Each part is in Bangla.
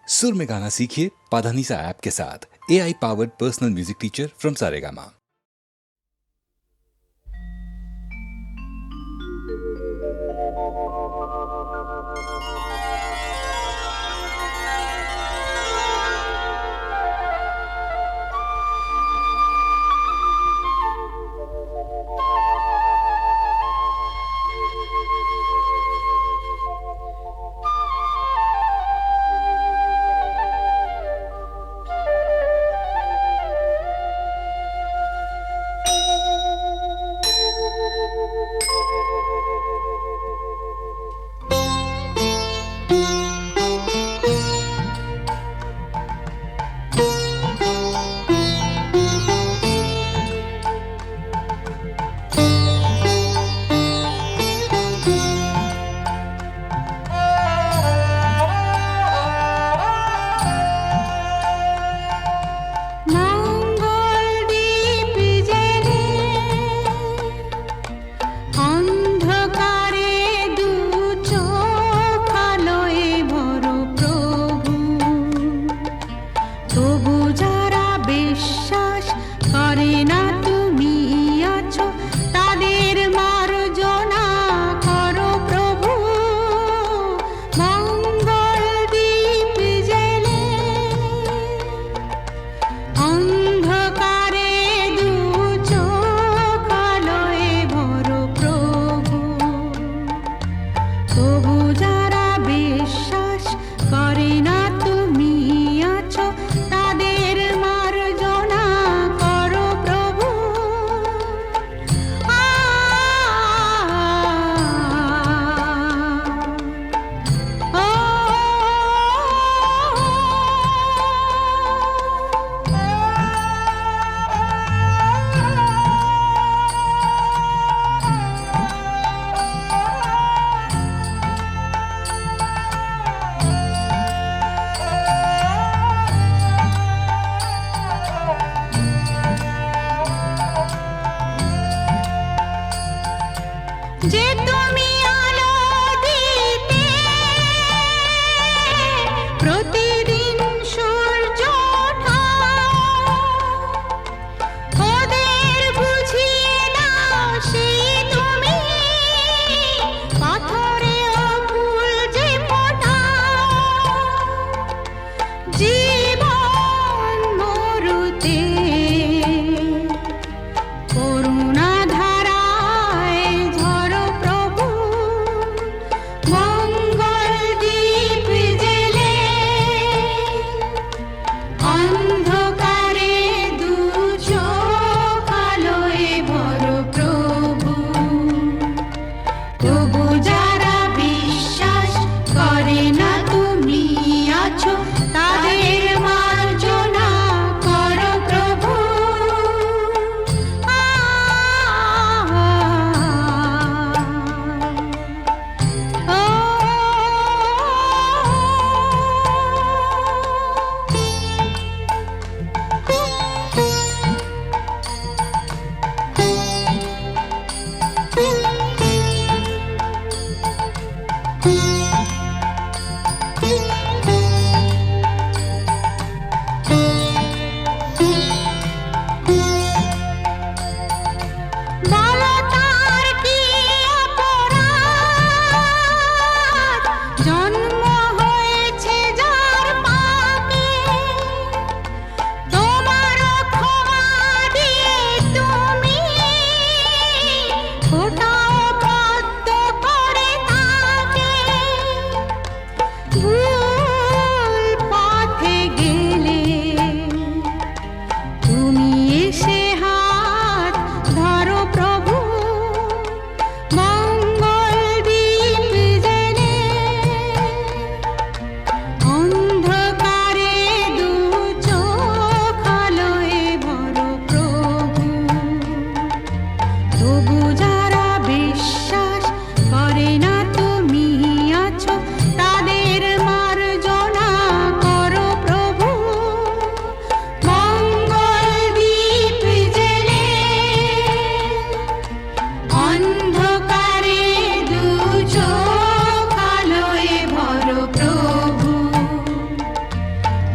सुर में गाना सीखिए पाधानीसा ऐप के साथ। AI powered personal music teacher from Saregama.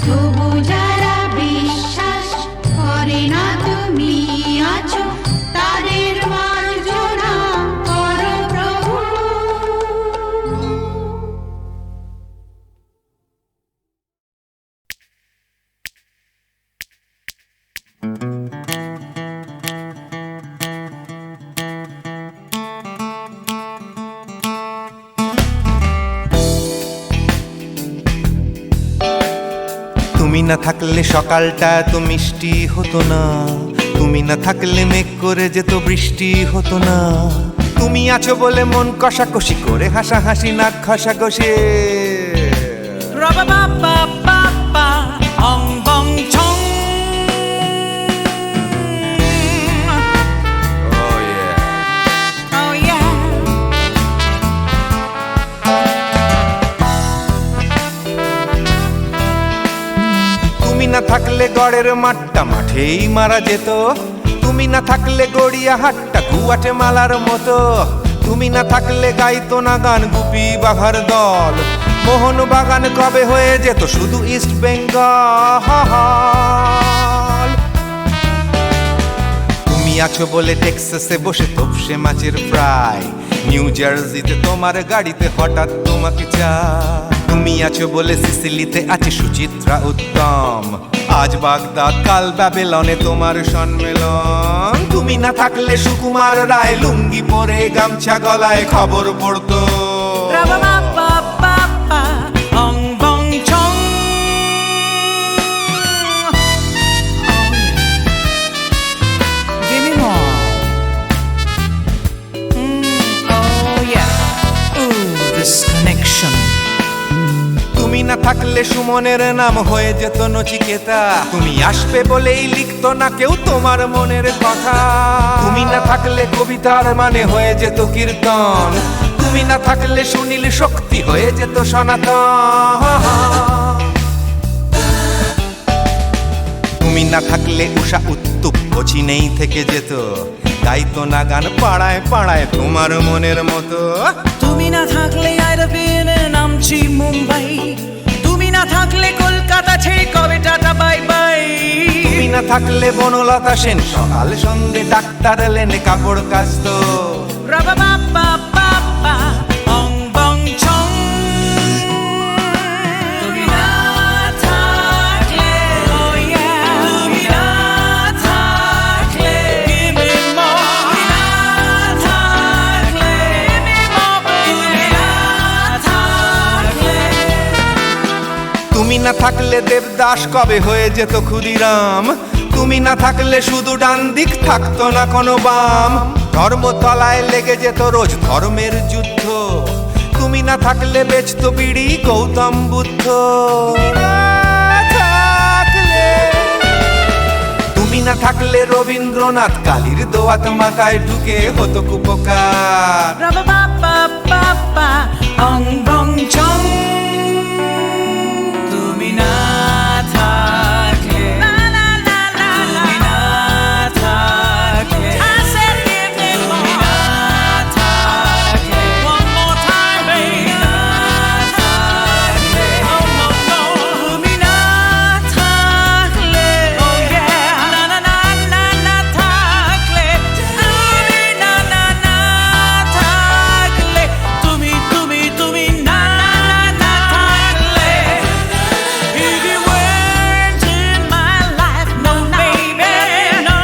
তবু যারা বিশ্বাস করে না তুমি আছো, তাদের মার্জনা করো প্রভু। তুমি না থাকলে সকালটা এত মিষ্টি হতো না, তুমি না থাকলে মেঘ করে যেত বৃষ্টি হতো না। তুমি আছো বলে মন কষাকষি করে হাসাহাসি নাক ঘষাঘষি। তুমি না থাকলে গড়ের মাঠটা মাঠেই মারা যেত, তুমি না থাকলে গড়িয়া হাটটা গুয়াটে মালার মতো। তুমি না থাকলে গাইতো না গান গুপি বাঘার দল, মোহন বাগান কবে হয়ে যেত শুধু ইস্ট বেঙ্গল। তুমি আছো বলে টেক্সাসে বসে তপসে মাছের ফ্রাই, নিউ জার্সিতে তোমার গাড়িতে হঠাৎ তোমাকে চাই। তুমি আছো বলে সিসিলিতে আছে সুচিত্রা উত্তম, আজ বাগদাদ কাল ব্যাবিলনে তোমার সম্মেলন। তুমি না থাকলে সুকুমার রায় লুঙ্গি পরে গামছা গলায় খবর পড়তো। তুমি না থাকলে সুমনের নাম হয়ে যেত নচিকেতা, তুমি আসবে বলেই লিখতো না কেউ তোমার মনের কথা। তুমি না থাকলে কবিতার মানে হয়ে যেত কীর্তন, তুমি না থাকলে সুনীল শক্তি হয়ে যেত সনাতন। তুমি না থাকলে উষা উত্তুপ নেই থেকে যেত, গাইতো না গান পাড়ায় পাড়ায় তোমার মনের মতো। তুমি না থাকলে নামছি মুম্বাই, তুমি না থাকলে কলকাতা ছেড়ে কবে টাটা বাই বাই। তুমি না থাকলে বনলতা সেন সকাল সন্ধে ডাক্তার লেনে কাপড় কাচতো। তুমি না থাকলে, তুমি না থাকলে, তুমি না থাকলে, তুমি না থাকলে। তুমি না থাকলে দেবদাস কবে হয়ে যেত ক্ষুদিরাম, তুমি না থাকলে শুধু ডান দিক থাকতো না কোনো বাম। ধর্মতলায় লেগে যেত রোজ ধর্মের যুদ্ধ, তুমি না থাকলে বেচতো বিড়ি গৌতম বুদ্ধ। তুমি না থাকলে রবীন্দ্রনাথ কালীর দোয়াত মাথায় ঢুকে হতো কুপকার। তুমি না থাকলে, তুমি না থাকলে, তুমি না থাকলে, one more time, baby, না থাকলে, oh no no, তুমি না থাকলে, oh yeah, না না না না না থাকলে, তুমি না না না থাকলে, তুমি তুমি তুমি না না না থাকলে, if you weren't in my life, no baby, no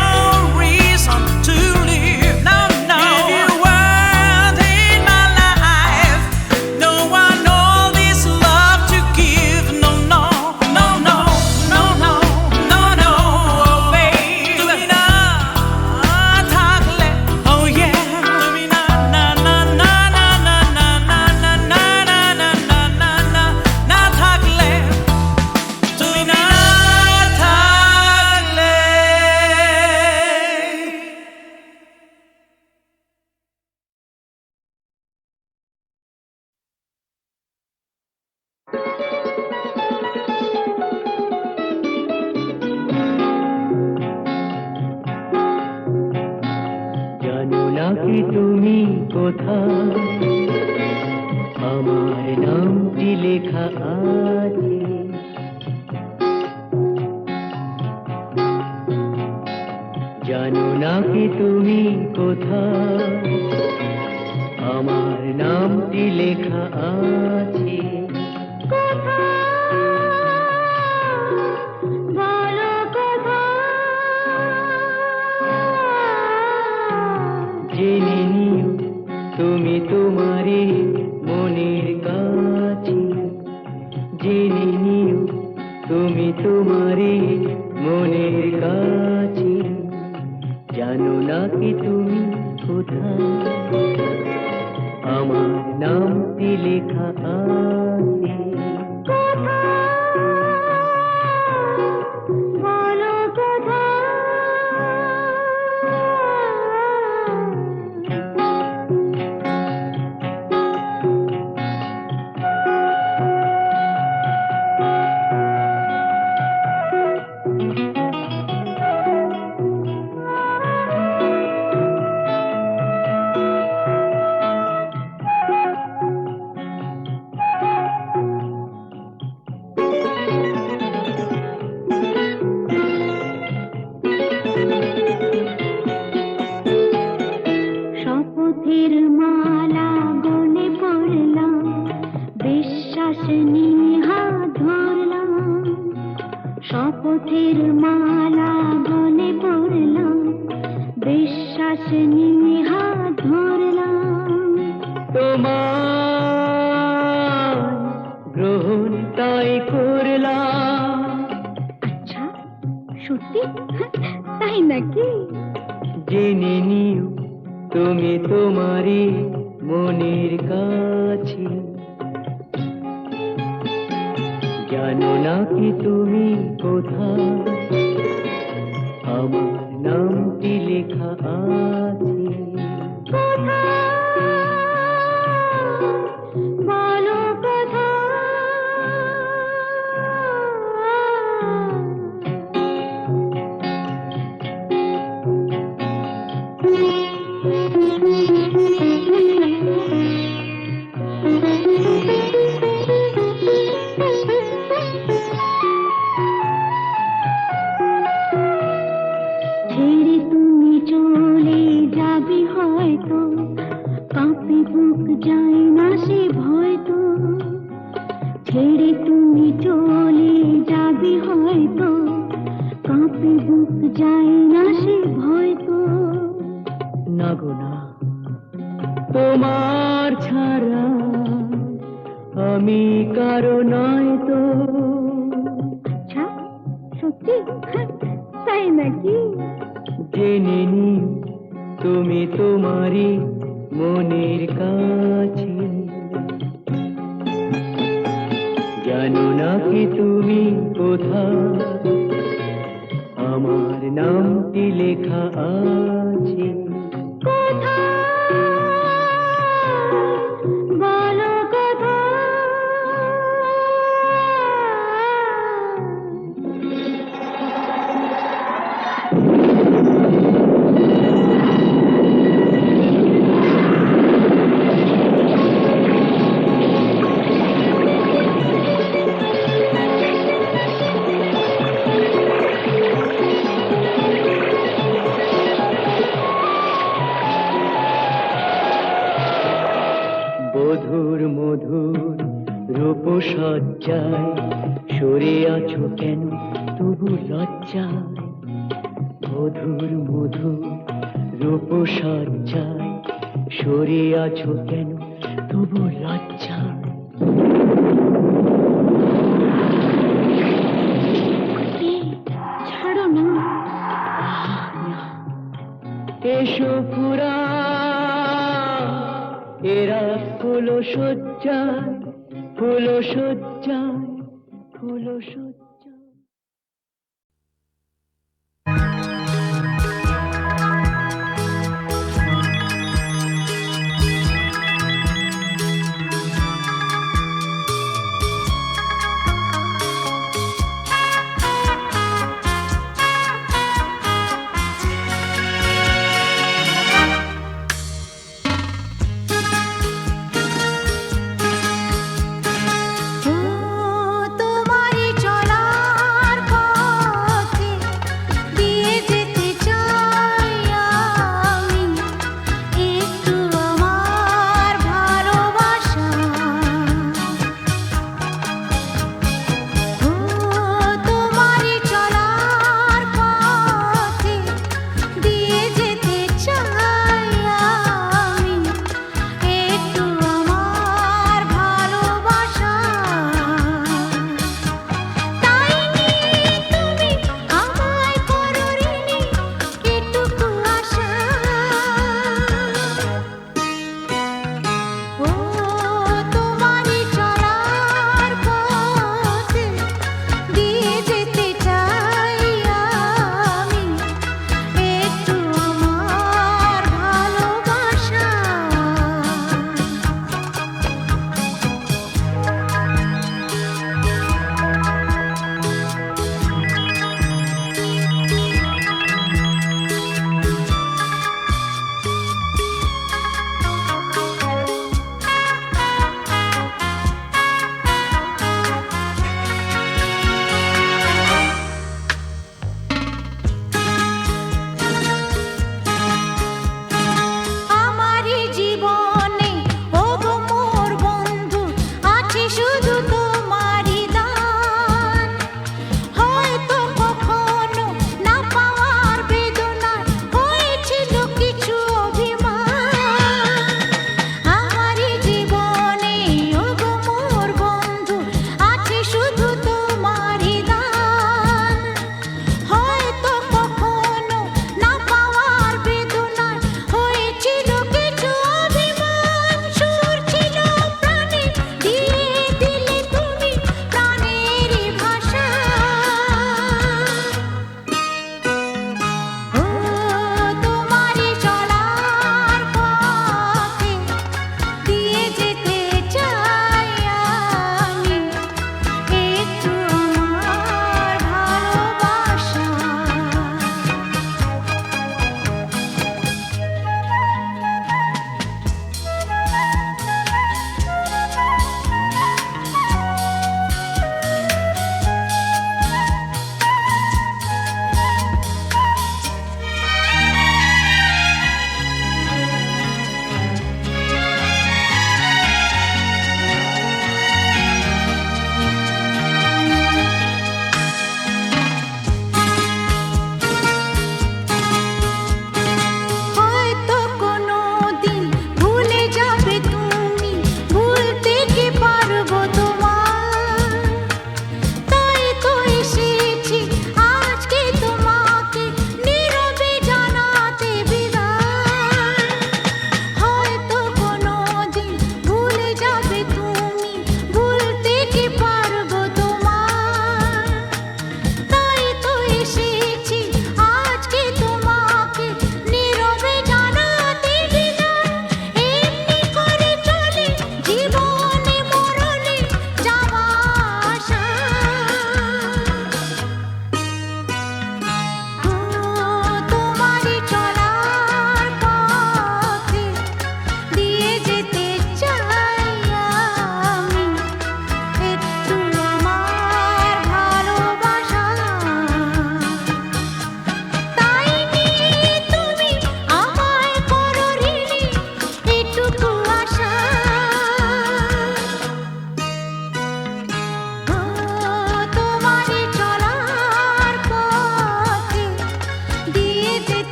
reason to live, no no, if you weren't in my life, no one all this love to give, no no no no no no no no, oh baby, তুমি না থাকলে, oh yeah, তুমি না না না না না না না না না না না না না না না না থাকলে, তুমি না থাকলে। জানো না কি তুমি কোথায়, আমার নামটি লেখা আছে জানো না কি তুমি কোথায় আমার নামটি লেখা আছে বলো কোথায় জেনে নিও তুমি তোমারই মনের কাছে জেনে নিও তুমি তোমারই মনের কাছে জানো না কি তুমি কোথায় আমার নামটি লেখা আছে বলো কোথায় শপথের মালা গলে পড়লাম বিশ্বাস নিয়ে হাত ধরলাম শপথের মালা গলে পড়লাম বিশ্বাস নিয়ে হাত ধরলাম তোমার গ্রহণ তাই করলাম আচ্ছা সত্যি তাই নাকি জেনে নিও তুমি তোমারই মনের কাছে জানো না কি তুমি কোথায় আমার নামটি লেখা আছে বলো কোথায় ছেড়ে তুমি চলে যাবে হয়তো কাঁপে বুক যায় না সে ভয় তো ছেড়ে তুমি চলে যাবে হয়তো কাঁপে বুক যায় না সে ভয় তো না গো না তোমার ছাড়া আমি কারো নয় তো আচ্ছা সত্যি তাই নাকি জেনে নিও তুমি তোমারই মনের কাছে জানো না কি তুমি কোথায় আমার নামটি লেখা আছে বলো কোথায় মধুর মধুর রূপসজ্জায় সরে আছো কেন তবু লজ্জায় মধুর মধুর রূপসজ্জায় সরে আছো কেন তবু লজ্জায় ছাড়ো না এসো পুরা এরা ফুল সজ্জায় ফুল সজ্জায় ফুল সজ্জায় তোমারই চলা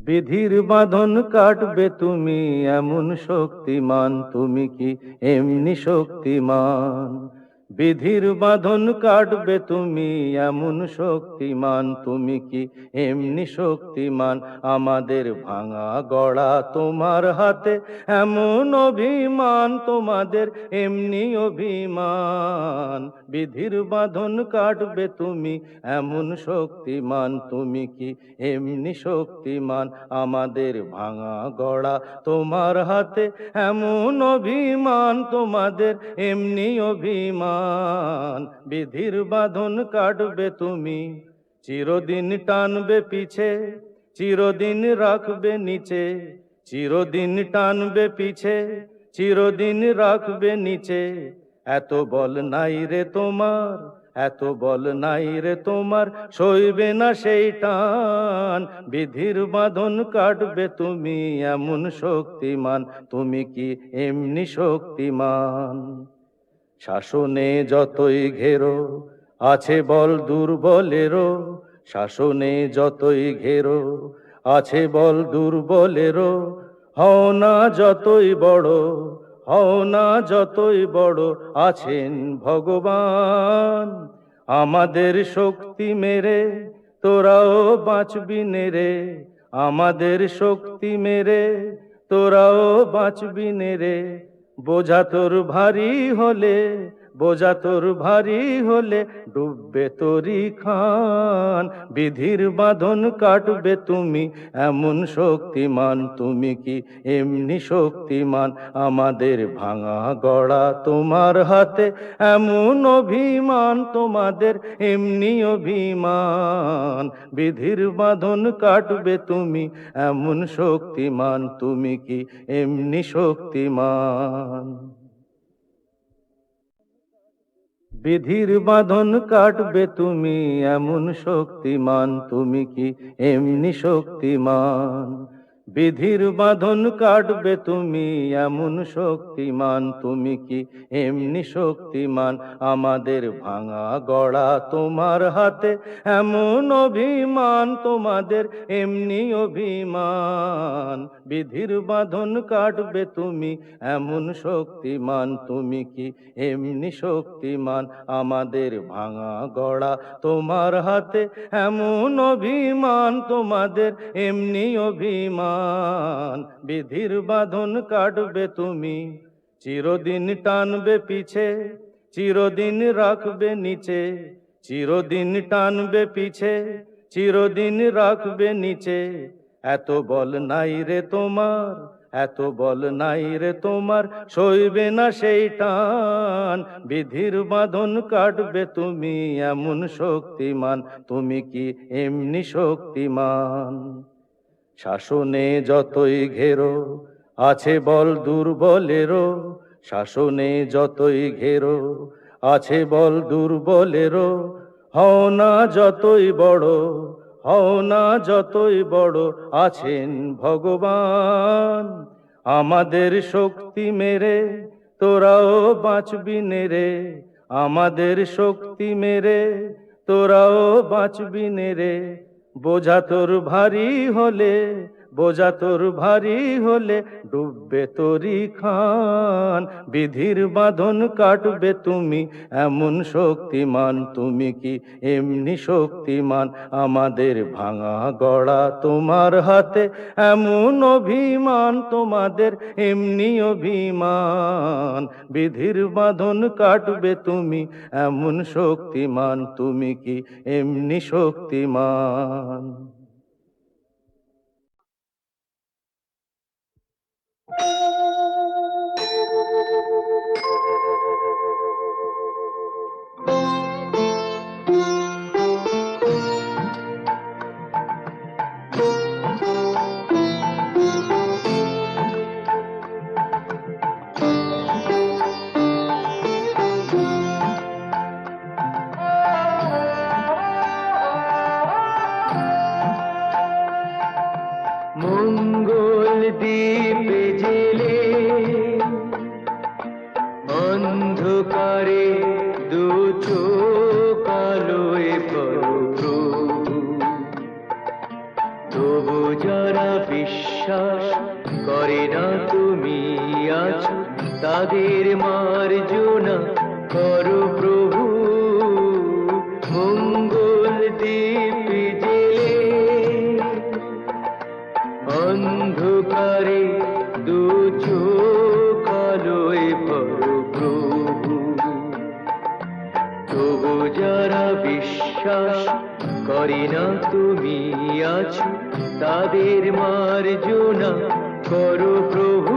বিধির বাঁধন কাটবে তুমি এমন শক্তিমান, তুমি কি এমনি শক্তিমান? বিধির বাঁধন কাটবে তুমি এমন শক্তিমান, তুমি কি এমনি শক্তিমান? আমাদের ভাঙা গড়া তোমার হাতে এমন অভিমান, তোমাদের এমনি অভিমান। বিধির বাঁধন কাটবে তুমি এমন শক্তিমান, তুমি কি এমনি শক্তিমান? আমাদের ভাঙা গড়া তোমার হাতে এমন অভিমান, তোমাদের এমনি অভিমান। বিধির বাঁধন কাটবে তুমি, চিরদিন টানবে পিছে, চিরদিন রাখবে নিচে। চিরদিন টানবে পিছে, চিরদিন রাখবে নিচে। এত বল নাই রে তোমার, এত বল নাই রে তোমার, সইবে না সেই টান। বিধির বাঁধন কাটবে তুমি এমন শক্তিমান, তুমি কি এমনি শক্তিমান? শাসনে যতই ঘেরো আছে বল দুর্বলেরও, শাসনে যতই ঘেরো আছে বল দুর্বলেরও। হও না যতই বড়, হও না যতই বড়, আছেন ভগবান। আমাদের শক্তি মেরে তোরাও বাঁচবি নে রে, আমাদের শক্তি মেরে তোরাও বাঁচবি নে রে। বোঝা তোর ভারী হলে, বোঝা তোর ভারী হলে, ডুববে তোরি খান। বিধির বাঁধন কাটবে তুমি এমন শক্তিমান, তুমি কি এমনি শক্তিমান? আমাদের ভাঙা গড়া তোমার হাতে এমন অভিমান, তোমাদের এমনি অভিমান। বিধির বাঁধন কাটবে তুমি এমন শক্তিমান, তুমি কি এমনি শক্তিমান? বিধির বাঁধন কাটবে তুমি এমন শক্তিমান, তুমি কি এমনি শক্তিমান? বিধির বাঁধন কাটবে তুমি এমন শক্তিমান, তুমি কি এমনি শক্তিমান? আমাদের ভাঙা গড়া তোমার হাতে এমন অভিমান, তোমাদের এমনি অভিমান। বিধির বাঁধন কাটবে তুমি এমন শক্তিমান, তুমি কি এমনি শক্তিমান? আমাদের ভাঙা গড়া তোমার হাতে এমন অভিমান, তোমাদের এমনি অভিমান। বিধির বাঁধন কাটবে তুমি, চিরদিন টানবে পিছে, চিরদিন রাখবে নিচে। চিরদিন টানবে পিছে, চিরদিন রাখবে নিচে। এত বল নাই রে তোমার, এত বল নাই রে তোমার, সইবে না সেই টান। বিধির বাঁধন কাটবে তুমি এমন শক্তিমান, তুমি কি এমনি শক্তিমান? শাসনে যতই ঘেরো আছে বল দুর্বলেরও, শাসনে যতই ঘেরো আছে বল দুর্বলেরও। হও না যতই বড়, হও না যতই বড়, আছেন ভগবান। আমাদের শক্তি মেরে তোরাও বাঁচবি নে রে, আমাদের শক্তি মেরে তোরাও বাঁচবি নে রে। বোঝা তোর ভারী হলে, বোঝা তোর ভারী হলে, ডুববে তোরি খান। বিধির বাঁধন কাটবে তুমি এমন শক্তিমান, তুমি কি এমনি শক্তিমান? আমাদের ভাঙা গড়া তোমার হাতে এমন অভিমান, তোমাদের এমনি অভিমান। বিধির বাঁধন কাটবে তুমি এমন শক্তিমান, তুমি কি এমনি শক্তিমান? মঙ্গল দ্বীপে যে করে না তুমি আছো তাদের মার্জনা করো প্রভু।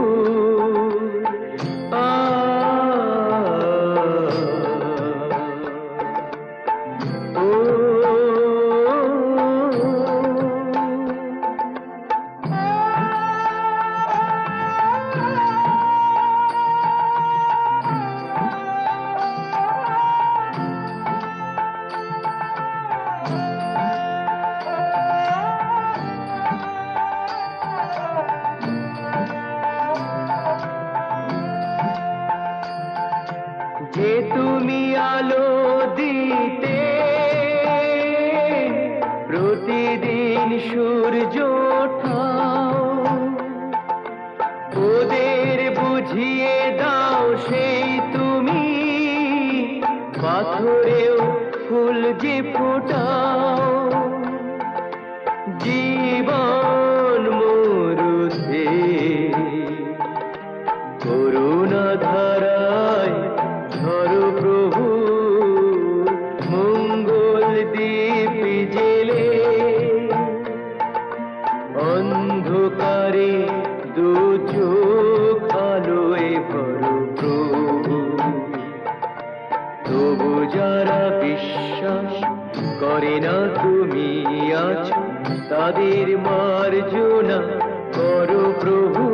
যে তুমি আলো দিতে প্রতিদিন সূর্য ওঠাও, ওদের বুঝিয়ে দাও সেই তুমি পাথরেও ফুল যে ফোটাও। জীবন মরুতে করুণা ধারায় ধরো প্রভু, মঙ্গল দ্বীপ জেলে অন্ধকারে দু চোখ আলোয় ভরো প্রভু। তবু যারা বিশ্বাস করে না তুমি আছো তাদের মার্জনা করো প্রভু।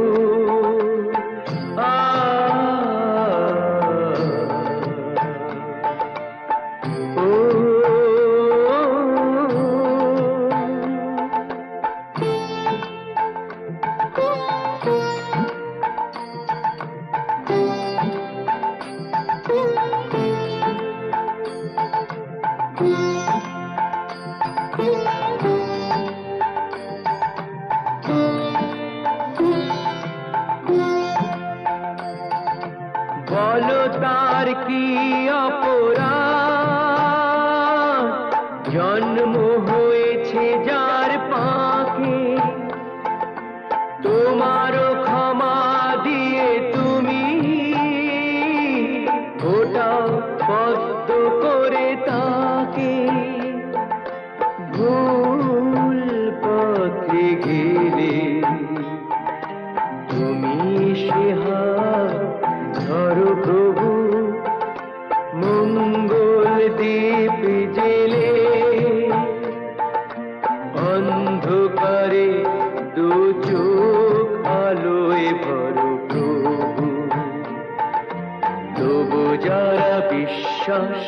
বলো তার কি অপরাধ, জন্ম হয়েছে যার পাকে, তোমারও ক্ষমা দিয়ে তুমি ওটাও পদ্ম করে তাকে। ভুল পথে গেলে তুমি সে হাত ধরো প্রভু, মঙ্গল দ্বীপ জেলে অন্ধকারে দু চোখ আলোয় ভরো প্রভু। তবু যারা বিশ্বাস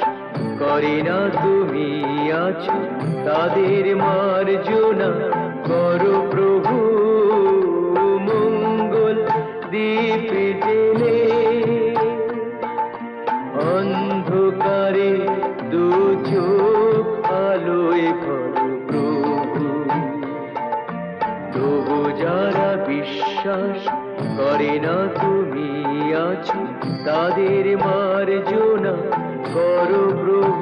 করে না তুমি আছো তাদের মার্জনা করো প্রভু, মঙ্গল দ্বীপ জেলে অন্ধকারে দু চোখ আলোয় ভরো প্রভু। তবু যারা বিশ্বাস করে না তুমি আছো তাদের মার্জনা করো প্রভু।